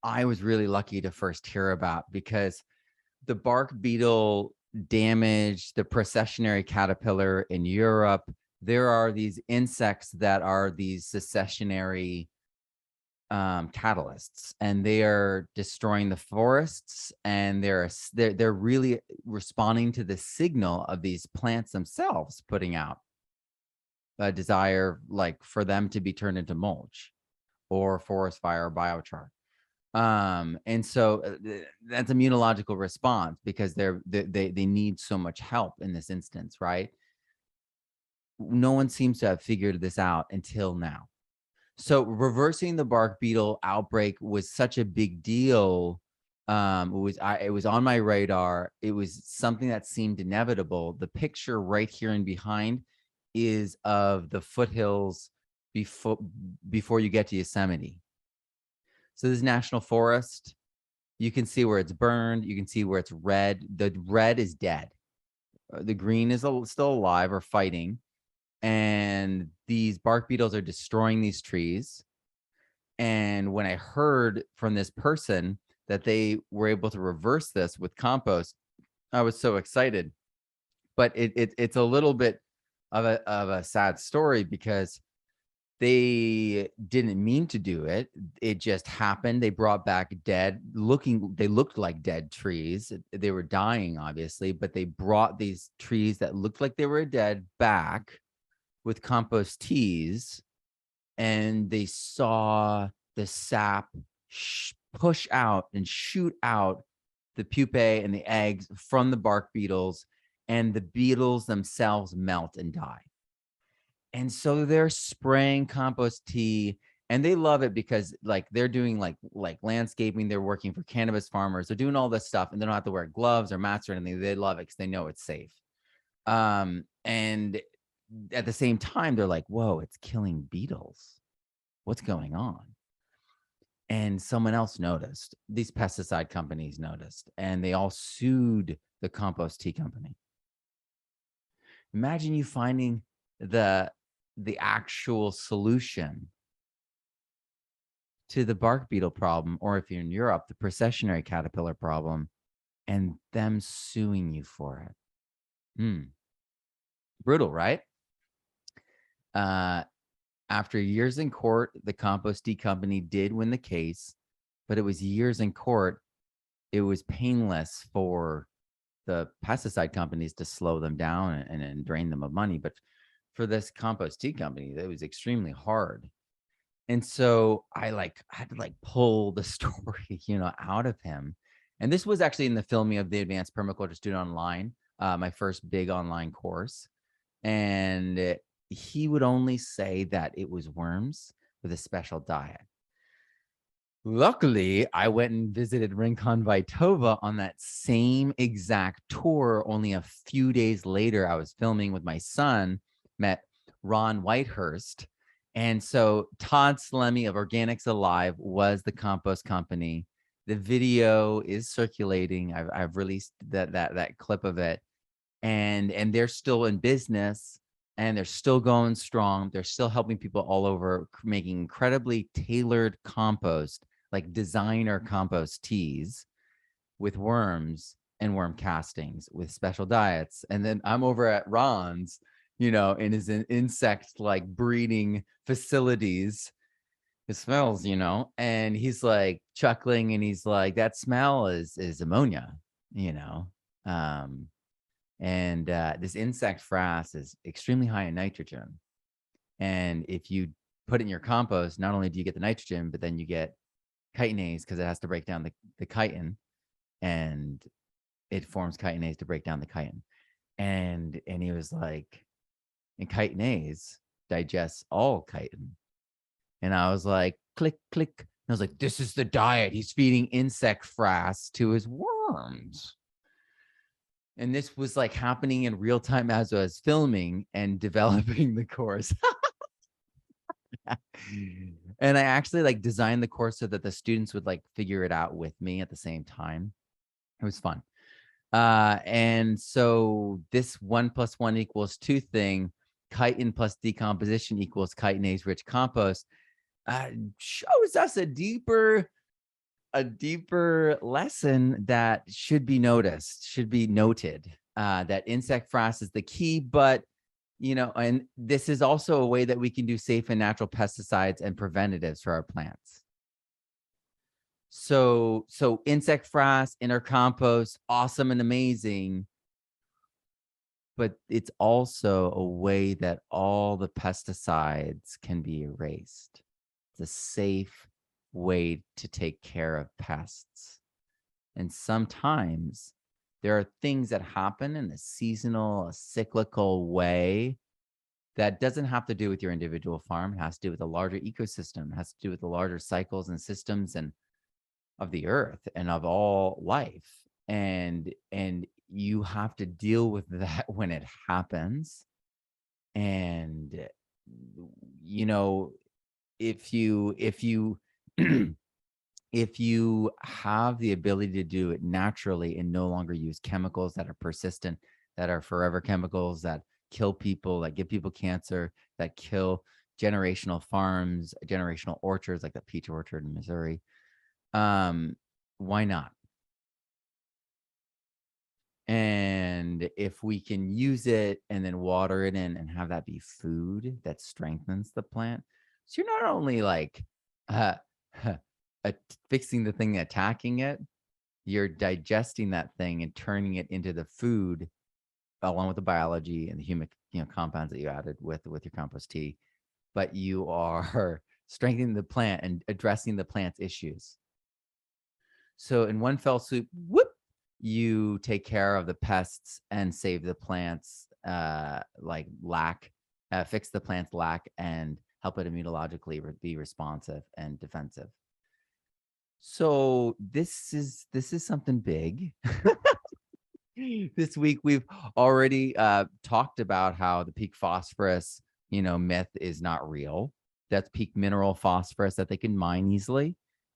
I was really lucky to first hear about, because the bark beetle damaged the processionary caterpillar in Europe. There are these insects that are these successionary catalysts, and they are destroying the forests, and they're really responding to the signal of these plants themselves putting out a desire, like for them to be turned into mulch or forest fire or biochar. And so that's immunological response, because they need so much help in this instance, right? No one seems to have figured this out until now. So reversing the bark beetle outbreak was such a big deal. It was on my radar. It was something that seemed inevitable. The picture right here and behind is of the foothills before you get to Yosemite. So this is national forest. You can see where it's burned. You can see where it's red. The red is dead. The green is still alive or fighting. And these bark beetles are destroying these trees. And when I heard from this person that they were able to reverse this with compost, I was so excited. But it's a little bit of a sad story, because they didn't mean to do it. It just happened. They brought back they looked like dead trees. They were dying, obviously, but they brought these trees that looked like they were dead back with compost teas, and they saw the sap push out and shoot out the pupae and the eggs from the bark beetles, and the beetles themselves melt and die. And so they're spraying compost tea, and they love it, because like they're doing like landscaping. They're working for cannabis farmers. They're doing all this stuff, and they don't have to wear gloves or mats or anything. They love it because they know it's safe. And at the same time, they're like, whoa, it's killing beetles. What's going on? And someone else noticed. These pesticide companies noticed, and they all sued the compost tea company. Imagine you finding the actual solution to the bark beetle problem, or if you're in Europe, the processionary caterpillar problem, and them suing you for it. Brutal, right? After years in court, the compost tea company did win the case, but it was years in court. It was painless for the pesticide companies to slow them down and drain them of money. But for this compost tea company, it was extremely hard. And so I had to pull the story, out of him. And this was actually in the filming of the Advanced Permaculture Student Online, my first big online course. And he would only say that it was worms with a special diet. Luckily, I went and visited Rincon Vitova on that same exact tour. Only a few days later, I was filming with my son, met Ron Whitehurst. And so Todd Slemmy of Organics Alive was the compost company. The video is circulating. I've released that clip of it. And they're still in business, and they're still going strong. They're still helping people all over, making incredibly tailored compost, like designer compost teas with worms and worm castings with special diets. And then I'm over at Ron's, in his insect breeding facilities. It smells, and he's like chuckling, and he's like, that smell is ammonia, and this insect frass is extremely high in nitrogen. And if you put it in your compost, not only do you get the nitrogen, but then you get chitinase, because it has to break down the chitin, and it forms chitinase to break down the chitin. And he was like, and chitinase digests all chitin. And I was like, click, click. And I was like, this is the diet. He's feeding insect frass to his worms. And this was happening in real time as I was filming and developing the course. And I actually designed the course so that the students would figure it out with me at the same time. It was fun. And so this 1 + 1 = 2 thing, chitin plus decomposition equals chitinase rich compost, shows us a deeper a deeper lesson that should be noticed, should be noted, that insect frass is the key, but and this is also a way that we can do safe and natural pesticides and preventatives for our plants. So insect frass, inner compost, awesome and amazing, but it's also a way that all the pesticides can be erased. It's a safe way to take care of pests. And sometimes there are things that happen in a seasonal, a cyclical way that doesn't have to do with your individual farm. It has to do with the larger ecosystem. It has to do with the larger cycles and systems and of the earth and of all life. And you have to deal with that when it happens. And if you if you have the ability to do it naturally and no longer use chemicals that are persistent, that are forever chemicals that kill people, that give people cancer, that kill generational farms, generational orchards like the peach orchard in Missouri, why not? And if we can use it and then water it in and have that be food that strengthens the plant, so you're not only like uh, fixing the thing, attacking it, you're digesting that thing and turning it into the food along with the biology and the humic compounds that you added with your compost tea, but you are strengthening the plant and addressing the plant's issues. So in one fell swoop, whoop, you take care of the pests and save the plants fix the plant's lack and help it immunologically be responsive and defensive. So this is something big. This week we've already talked about how the peak phosphorus myth is not real. That's peak mineral phosphorus that they can mine easily,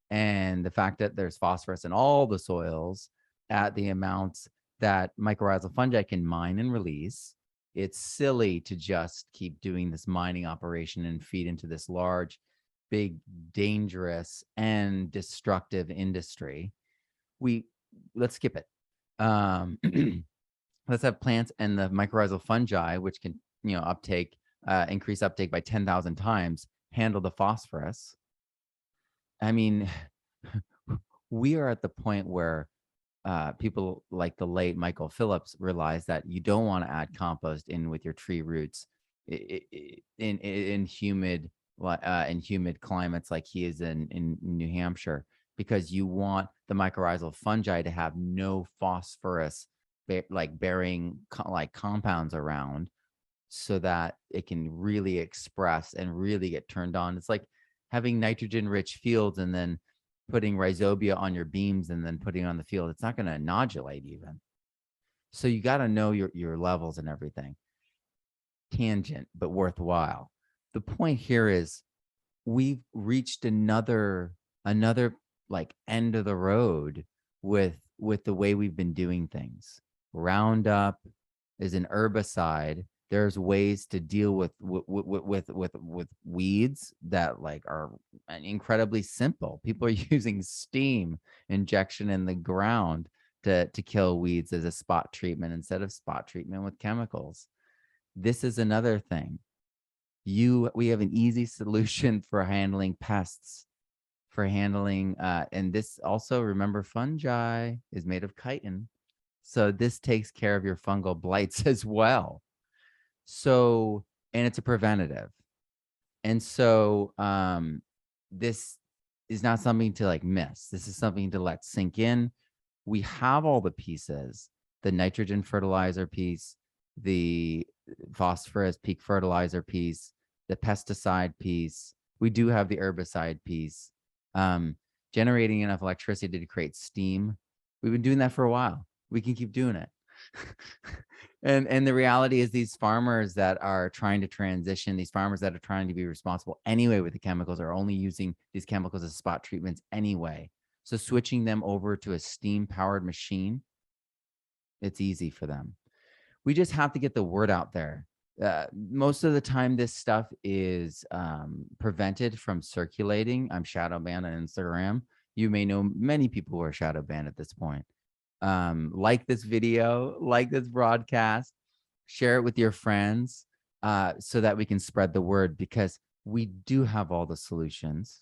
and the fact that there's phosphorus in all the soils at the amounts that mycorrhizal fungi can mine and release. It's silly to just keep doing this mining operation and feed into this large, big, dangerous, and destructive industry. Let's skip it. Let's have plants and the mycorrhizal fungi, which can increase uptake by 10,000 times, handle the phosphorus. I mean, we are at the point where people like the late Michael Phillips realized that you don't want to add compost in with your tree roots in humid climates like he is in New Hampshire, because you want the mycorrhizal fungi to have no phosphorus bearing compounds around, so that it can really express and really get turned on. It's like having nitrogen rich fields and then putting rhizobia on your beams and then putting it on the field. It's not going to nodulate even. So you got to know your levels and everything. Tangent, but worthwhile. The point here is we've reached another end of the road with the way we've been doing things. Roundup is an herbicide. There's ways to deal with weeds that are incredibly simple. People are using steam injection in the ground to kill weeds as a spot treatment instead of spot treatment with chemicals. This is another thing. We have an easy solution for handling pests, for handling and this also, remember, fungi is made of chitin, so this takes care of your fungal blights as well. So, and it's a preventative. And so this is not something to miss. This is something to let sink in. We have all the pieces: the nitrogen fertilizer piece, the phosphorus peak fertilizer piece, the pesticide piece. We do have the herbicide piece. Generating enough electricity to create steam. We've been doing that for a while. We can keep doing it. And the reality is, these farmers that are trying to transition, these farmers that are trying to be responsible anyway with the chemicals, are only using these chemicals as spot treatments anyway. So switching them over to a steam powered machine, it's easy for them. We just have to get the word out there. Most of the time this stuff is prevented from circulating. I'm shadow banned on Instagram You may know many people who are shadow banned at this point. Like this video, like this broadcast, share it with your friends, so that we can spread the word, because we do have all the solutions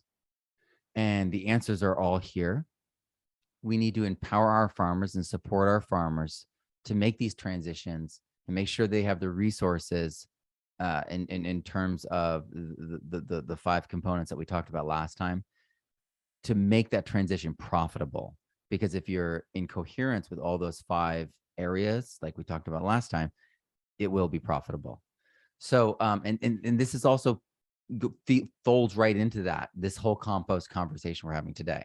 and the answers are all here. We need to empower our farmers and support our farmers to make these transitions and make sure they have the resources, in terms of the 5 components that we talked about last time, to make that transition profitable. Because if you're in coherence with all those 5 areas, like we talked about last time, it will be profitable. So, and this is also folds right into this whole compost conversation we're having today.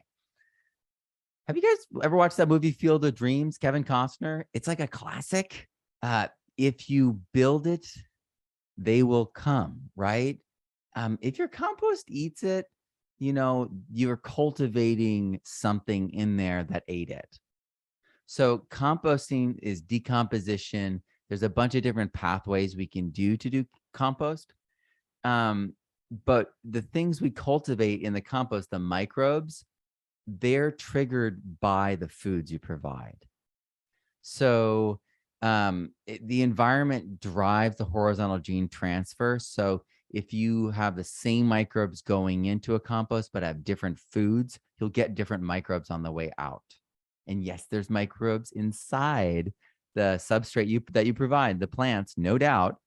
Have you guys ever watched that movie Field of Dreams, Kevin Costner? It's like a classic. If you build it, they will come, right? If your compost eats it, you're cultivating something in there that ate it. So composting is decomposition. There's a bunch of different pathways we can do to do compost. But the things we cultivate in the compost, the microbes, they're triggered by the foods you provide. So the environment drives the horizontal gene transfer. So if you have the same microbes going into a compost but have different foods, you'll get different microbes on the way out. And yes, there's microbes inside the substrate that you provide, the plants, no doubt,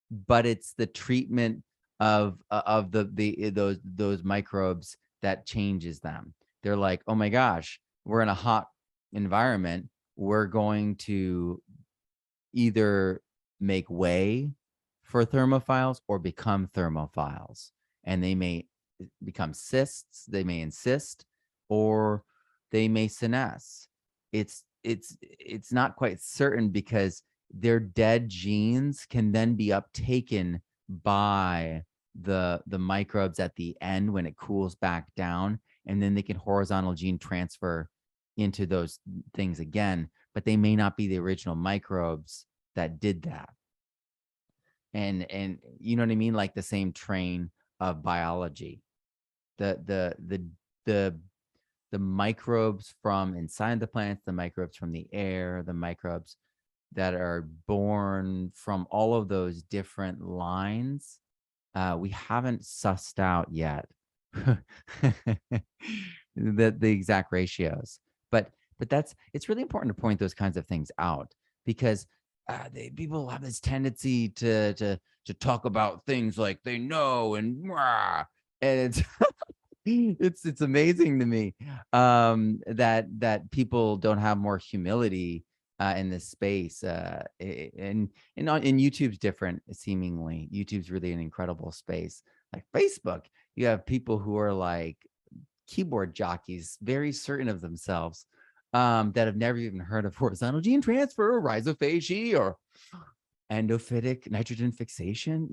but it's the treatment of those microbes that changes them. They're like, oh my gosh, we're in a hot environment. We're going to either make way for thermophiles or become thermophiles. And they may become cysts, they may insist, or they may senesce. It's not quite certain, because their dead genes can then be uptaken by the microbes at the end when it cools back down, and then they can horizontal gene transfer into those things again, but they may not be the original microbes that did that. And you know what I mean? Like the same train of biology. The microbes from inside the plants, the microbes from the air, the microbes that are born from all of those different lines, we haven't sussed out yet the exact ratios. But it's really important to point those kinds of things out, because people have this tendency to talk about things like they know, and it's it's amazing to me that people don't have more humility in this space. And YouTube's different, seemingly. YouTube's really an incredible space. Like Facebook, you have people who are like keyboard jockeys, very certain of themselves, that have never even heard of horizontal gene transfer, or rhizophagy, or endophytic nitrogen fixation,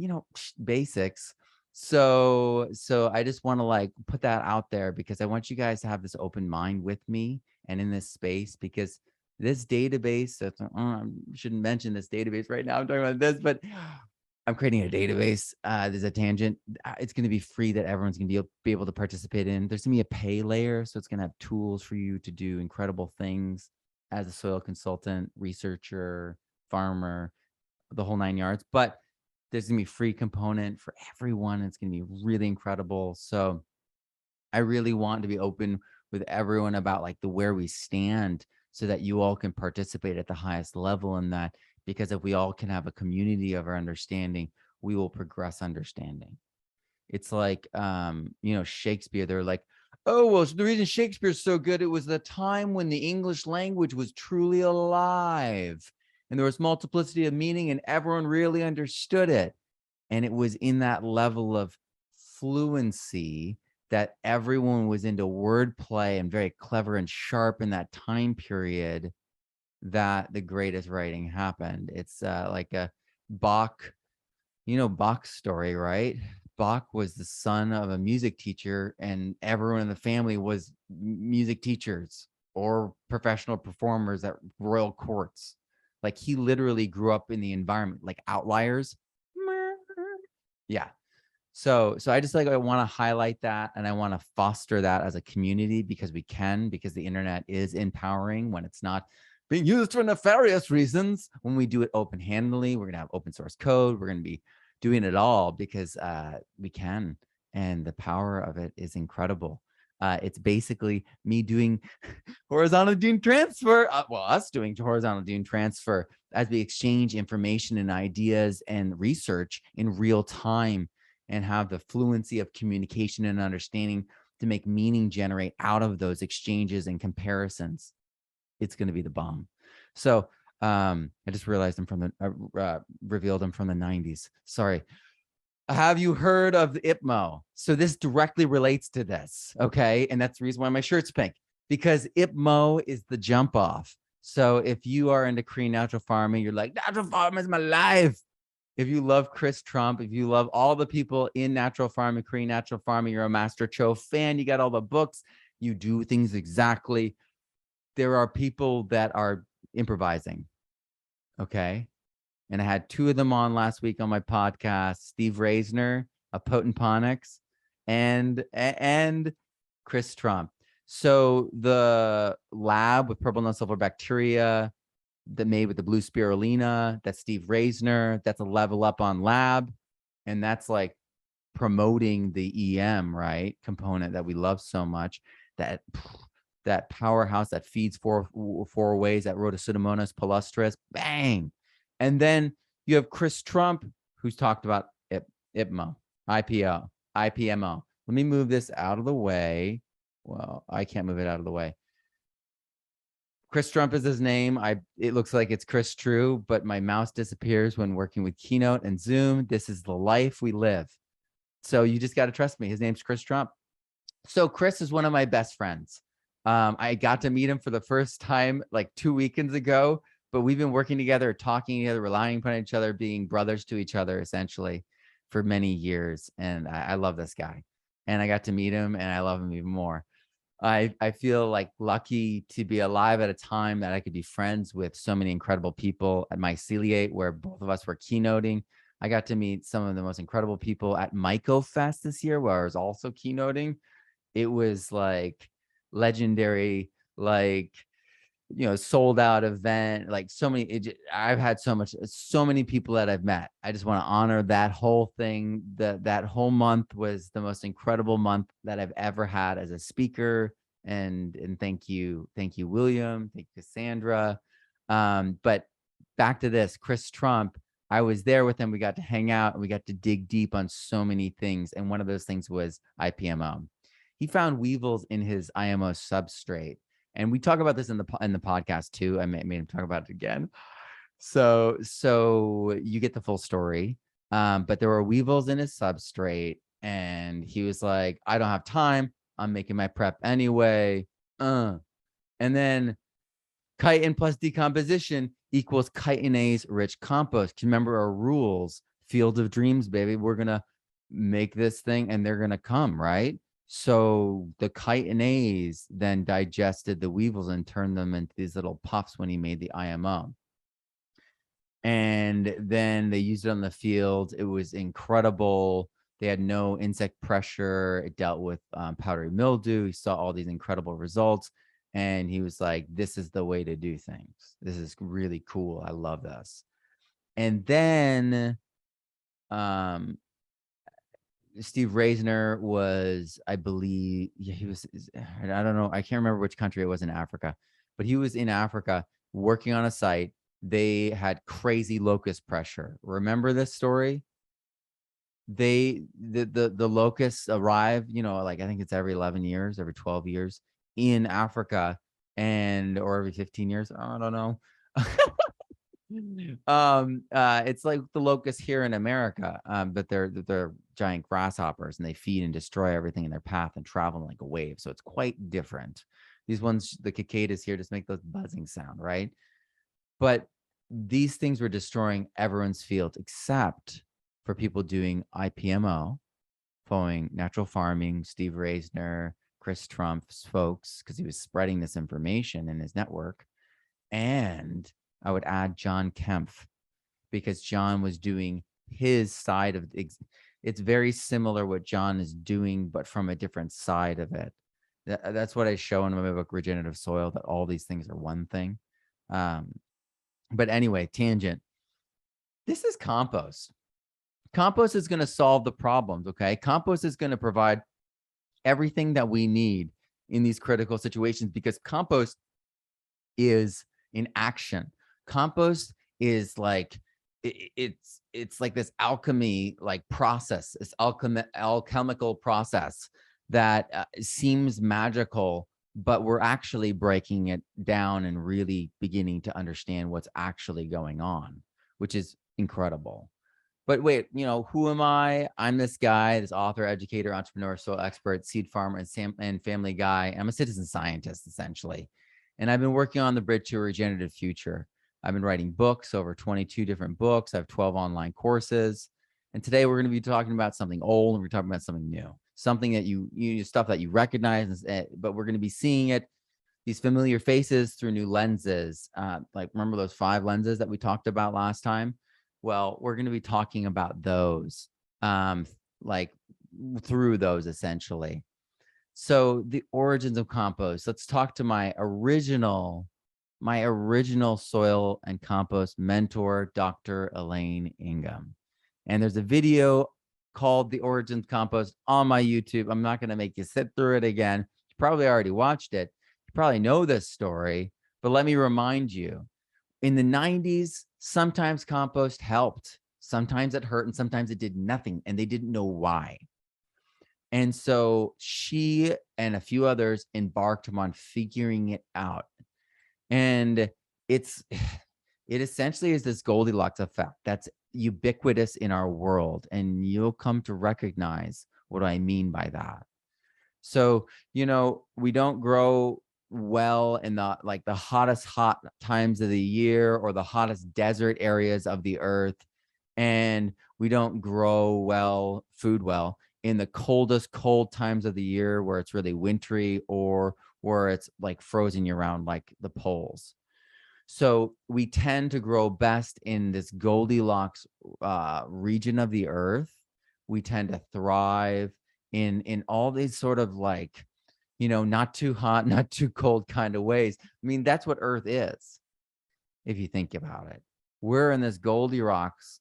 basics. So I just want to like put that out there, because I want you guys to have this open mind with me and in this space, because this database, I shouldn't mention this database right now, I'm talking about this, but I'm creating a database. There's a tangent. It's going to be free that everyone's going to be able to participate in. There's going to be a pay layer. So it's going to have tools for you to do incredible things as a soil consultant, researcher, farmer, the whole 9 yards. But there's going to be a free component for everyone. It's going to be really incredible. So I really want to be open with everyone about like where we stand, so that you all can participate at the highest level in that. Because if we all can have a community of our understanding, we will progress understanding. It's like, Shakespeare, they're like, oh, well, the reason Shakespeare's so good, it was the time when the English language was truly alive and there was multiplicity of meaning and everyone really understood it. And it was in that level of fluency that everyone was into wordplay and very clever and sharp in that time period, that the greatest writing happened. It's like a Bach, Bach's story, right? Bach was the son of a music teacher, and everyone in the family was music teachers or professional performers at royal courts. Like he literally grew up in the environment, like Outliers. Yeah. So I just I want to highlight that, and I want to foster that as a community, because we can, because the internet is empowering when it's not being used for nefarious reasons. When we do it open-handedly, we're going to have open source code. We're going to be doing it all because we can, and the power of it is incredible. It's basically me doing horizontal gene transfer. Us doing horizontal gene transfer as we exchange information and ideas and research in real time, and have the fluency of communication and understanding to make meaning generate out of those exchanges and comparisons. It's going to be the bomb. So I just realized I'm from the revealed I'm from the 90s. Sorry. Have you heard of the IPMO? So this directly relates to this, okay? And that's the reason why my shirt's pink, because IPMO is the jump off. So if you are into Korean natural farming, you're like, natural farming is my life. If you love Chris Trump, if you love all the people in natural farming, Korean natural farming, you're a Master Cho fan, you got all the books, you do things exactly. There are people that are improvising, okay? And I had two of them on last week on my podcast, Steve Reisner of Potent Ponics and Chris Trump. So the lab with purple non-sulfur bacteria that made with the blue spirulina, that's Steve Reisner, that's a level up on lab. And that's like promoting the EM, right, component that we love so much, that powerhouse that feeds four ways, that Rhodopseudomonas palustris, bang. And then you have Chris Trump, who's talked about IPMO, IPO, IPMO. Let me move this out of the way. Well, I can't move it out of the way. Chris Trump is his name. It looks like it's Chris True, but my mouse disappears when working with Keynote and Zoom. This is the life we live. So you just got to trust me. His name's Chris Trump. So Chris is one of my best friends. I got to meet him for the first time like 2 weekends ago, but we've been working together, talking together, relying upon each other, being brothers to each other, essentially, for many years. And I love this guy. And I got to meet him, and I love him even more. I feel like lucky to be alive at a time that I could be friends with so many incredible people at Myceliate, where both of us were keynoting. I got to meet some of the most incredible people at MycoFest this year, where I was also keynoting. It was like legendary, like, sold out event, like so many. I've had so many people that I've met. I just want to honor that whole thing. That whole month was the most incredible month that I've ever had as a speaker. And thank you, William, thank you, Cassandra. But back to this, Chris Trump. I was there with him. We got to hang out, and we got to dig deep on so many things. And one of those things was IPMO. He found weevils in his IMO substrate. And we talk about this in the podcast too. I made him talk about it again. So you get the full story. But there were weevils in his substrate, and he was like, I don't have time. I'm making my prep anyway. And then chitin plus decomposition equals chitinase rich compost. Can you remember our rules? Field of dreams, baby. We're going to make this thing, and they're going to come, right? So the chitinase then digested the weevils and turned them into these little puffs when he made the IMO. And then they used it on the field. It was incredible. They had no insect pressure. It dealt with powdery mildew. He saw all these incredible results. And he was like, this is the way to do things. This is really cool. I love this. And then Steve Reisner was, I believe, he was, I don't know, I can't remember which country it was in Africa, but he was in Africa working on a site. They had crazy locust pressure. Remember this story? The locusts arrive, like I think it's every 11 years, every 12 years in Africa, or every 15 years. I don't know. It's like the locusts here in America, but they're giant grasshoppers, and they feed and destroy everything in their path and travel like a wave. So it's quite different. These ones, the cicadas here, just make those buzzing sound, right? But these things were destroying everyone's field except for people doing IPMO, following natural farming, Steve Reisner, Chris Trump's folks, because he was spreading this information in his network. And I would add John Kempf, because John was doing his side of it's very similar what John is doing, but from a different side of it. That's what I show in my book, Regenerative Soil, that all these things are one thing. But anyway, tangent. This is compost. Compost is going to solve the problems, okay? Compost is going to provide everything that we need in these critical situations, because compost is in action. Compost is like, it's like this alchemy like process, this alchemical process that seems magical, but we're actually breaking it down and really beginning to understand what's actually going on, which is incredible. But wait, who am I? I'm this guy, this author, educator, entrepreneur, soil expert, seed farmer, and family guy. I'm a citizen scientist, essentially. And I've been working on the bridge to a regenerative future. I've been writing books, over 22 different books. I have 12 online courses. And today we're going to be talking about something old, and we're talking about something new, something that stuff that you recognize, but we're going to be seeing it, these familiar faces through new lenses. Like, remember those 5 lenses that we talked about last time? Well, we're going to be talking about those, like through those essentially. So the origins of compost. Let's talk to my original soil and compost mentor, Dr. Elaine Ingham. And there's a video called The Origins of Compost on my YouTube. I'm not going to make you sit through it again. You probably already watched it. You probably know this story, but let me remind you. In the 90s, sometimes compost helped, sometimes it hurt, and sometimes it did nothing, and they didn't know why. And so she and a few others embarked on figuring it out. And it essentially is this Goldilocks effect that's ubiquitous in our world, and you'll come to recognize what I mean by that. So, we don't grow well in the hottest hot times of the year or the hottest desert areas of the earth, and we don't grow food well in the coldest cold times of the year where it's really wintry or where it's like frozen year round, like the poles. So we tend to grow best in this Goldilocks region of the earth. We tend to thrive in all these sort of like, not too hot, not too cold kind of ways. I mean, that's what Earth is, if you think about it. We're in this Goldilocks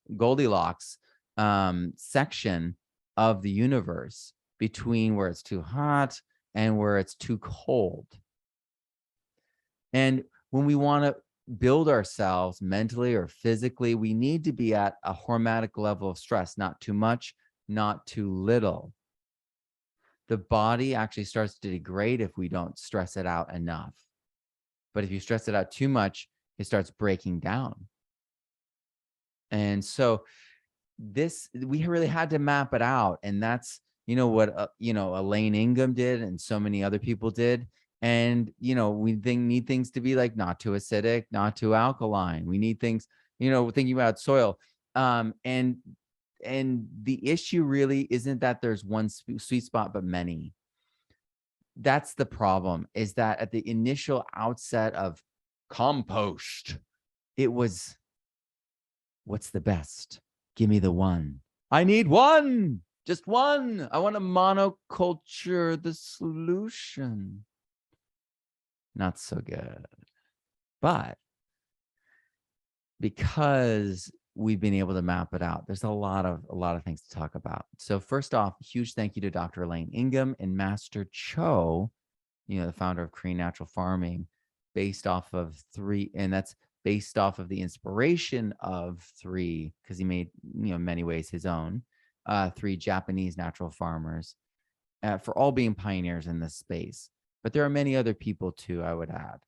section of the universe between where it's too hot and where it's too cold. And when we want to build ourselves mentally or physically, we need to be at a hormetic level of stress, not too much, not too little. The body actually starts to degrade if we don't stress it out enough. But if you stress it out too much, it starts breaking down. And so we really had to map it out. And that's, what, Elaine Ingham did and so many other people did. And, we need things to be like not too acidic, not too alkaline. We need things, thinking about soil. And the issue really isn't that there's one sweet spot, but many. That's the problem, is that at the initial outset of compost, it was, what's the best? Give me the one. I need one, just one. I want to monoculture the solution. Not so good. But because we've been able to map it out, there's a lot of things to talk about. So first off, huge thank you to Dr. Elaine Ingham and Master Cho, the founder of Korean Natural Farming, based off of the inspiration of 3, because he made, in many ways his own, 3 Japanese natural farmers, for all being pioneers in this space. But there are many other people too, I would add.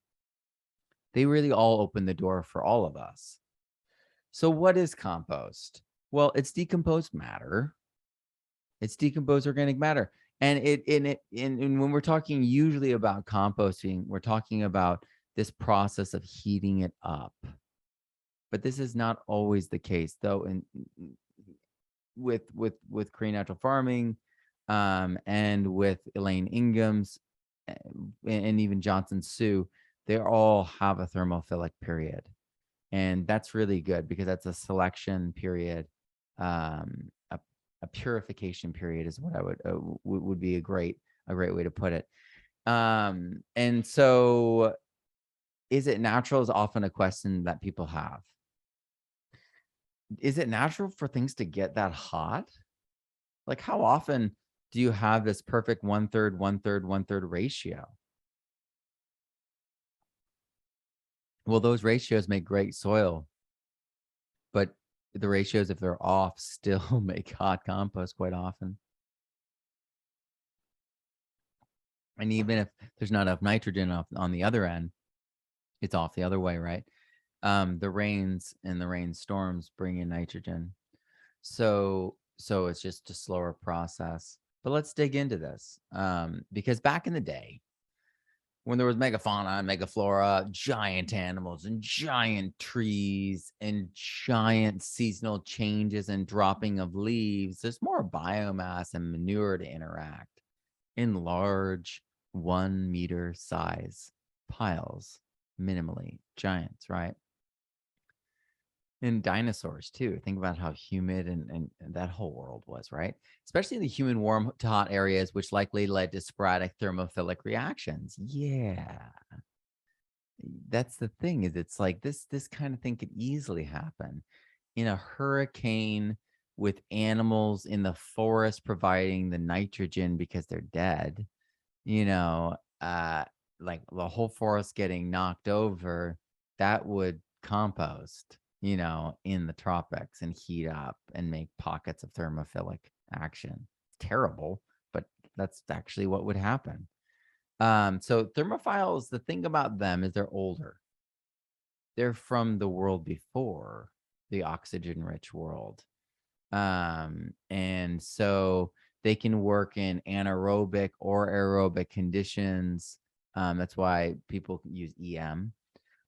They really all open the door for all of us. So what is compost? Well, it's decomposed matter. It's decomposed organic matter. And when we're talking usually about composting, we're talking about this process of heating it up. But this is not always the case, though. With Korean Natural Farming, and with Elaine Ingham's, and even Johnson Su, they all have a thermophilic period. And that's really good because that's a selection period, a A purification period is what I would be a great way to put it. And so, is it natural is often a question that people have. Is it natural for things to get that hot? Like, how often do you have this perfect 1/3, 1/3, 1/3 ratio? Well, those ratios make great soil, but the ratios, if they're off, still make hot compost quite often. And even if there's not enough nitrogen on the other end, it's off the other way, right? The rains and the rainstorms bring in nitrogen. So it's just a slower process. But let's dig into this. Because back in the day, when there was megafauna and megaflora, giant animals and giant trees and giant seasonal changes and dropping of leaves, there's more biomass and manure to interact in large 1 meter size piles, minimally giants, right? And dinosaurs too. Think about how humid and that whole world was, right? Especially the human warm to hot areas, which likely led to sporadic thermophilic reactions. Yeah. That's the thing, is it's like this kind of thing could easily happen in a hurricane with animals in the forest providing the nitrogen because they're dead, like the whole forest getting knocked over, that would compost, in the tropics and heat up and make pockets of thermophilic action. It's terrible, but that's actually what would happen. So thermophiles, the thing about them is they're older. They're from the world before the oxygen-rich world. And so they can work in anaerobic or aerobic conditions. That's why people use EM.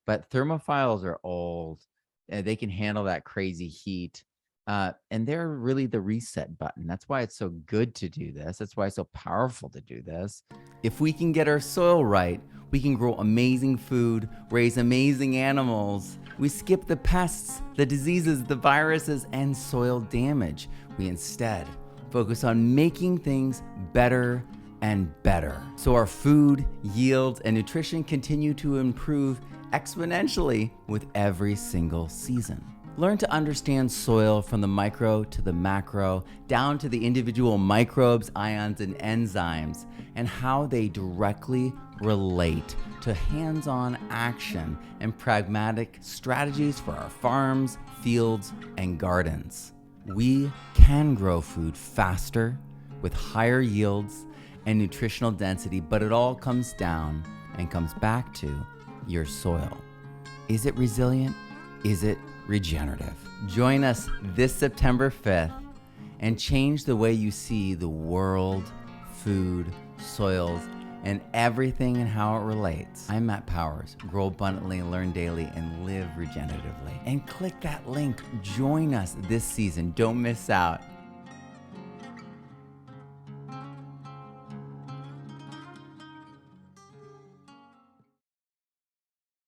But thermophiles are old. They can handle that crazy heat. And they're really the reset button. That's why it's so good to do this. That's why it's so powerful to do this. If we can get our soil right, we can grow amazing food, raise amazing animals. We skip the pests, the diseases, the viruses, and soil damage. We instead focus on making things better and better. So our food, yield, and nutrition continue to improve exponentially with every single season. Learn to understand soil from the micro to the macro, down to the individual microbes, ions, and enzymes, and how they directly relate to hands-on action and pragmatic strategies for our farms, fields, and gardens. We can grow food faster with higher yields and nutritional density, but it all comes down and comes back to your soil. Is it resilient? Is it regenerative? Join us this September 5th and change the way you see the world, food, soils, and everything and how it relates. I'm Matt Powers. Grow abundantly, learn daily, and live regeneratively. And click that link. Join us this season. Don't miss out.